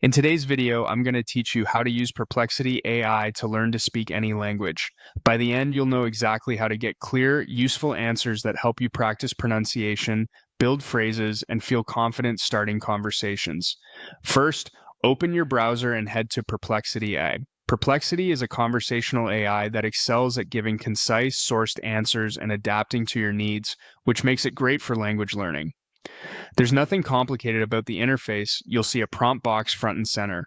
In today's video, I'm going to teach you how to use Perplexity AI to learn to speak any language. By the end, you'll know exactly how to get clear, useful answers that help you practice pronunciation, build phrases, and feel confident starting conversations. First, open your browser and head to Perplexity AI. Perplexity is a conversational AI that excels at giving concise, sourced answers and adapting to your needs, which makes it great for language learning. There's nothing complicated about the interface. You'll see a prompt box front and center.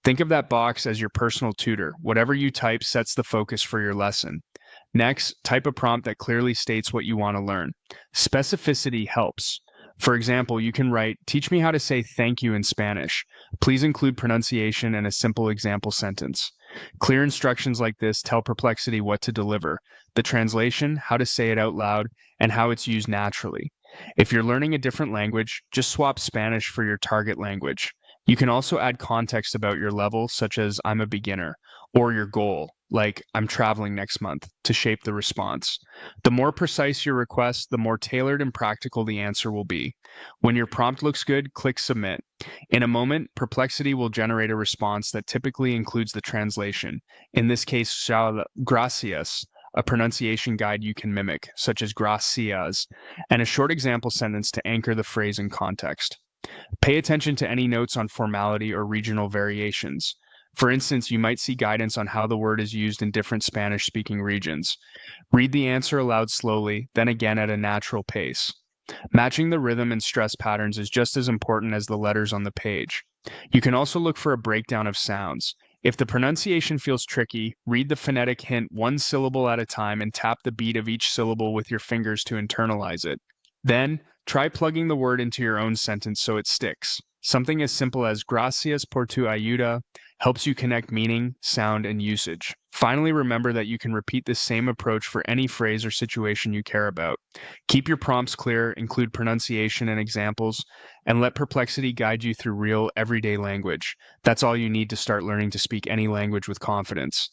Think of that box as your personal tutor. Whatever you type sets the focus for your lesson. Next, type a prompt that clearly states what you want to learn. Specificity helps. For example, you can write, "Teach me how to say thank you in Spanish. Please include pronunciation and a simple example sentence." Clear instructions like this tell Perplexity what to deliver, the translation, how to say it out loud, and how it's used naturally. If you're learning a different language, just swap Spanish for your target language. You can also add context about your level, such as "I'm a beginner," or your goal, like "I'm traveling next month," to shape the response. The more precise your request, the more tailored and practical the answer will be. When your prompt looks good, click Submit. In a moment, Perplexity will generate a response that typically includes the translation, in this case, gracias, a pronunciation guide you can mimic, such as gracias, and a short example sentence to anchor the phrase in context. Pay attention to any notes on formality or regional variations. For instance, you might see guidance on how the word is used in different Spanish-speaking regions. Read the answer aloud slowly, then again at a natural pace. Matching the rhythm and stress patterns is just as important as the letters on the page. You can also look for a breakdown of sounds. If the pronunciation feels tricky, read the phonetic hint one syllable at a time and tap the beat of each syllable with your fingers to internalize it. Then, try plugging the word into your own sentence so it sticks. Something as simple as "Gracias por tu ayuda" helps you connect meaning, sound, and usage. Finally, remember that you can repeat this same approach for any phrase or situation you care about. Keep your prompts clear, include pronunciation and examples, and let Perplexity guide you through real, everyday language. That's all you need to start learning to speak any language with confidence.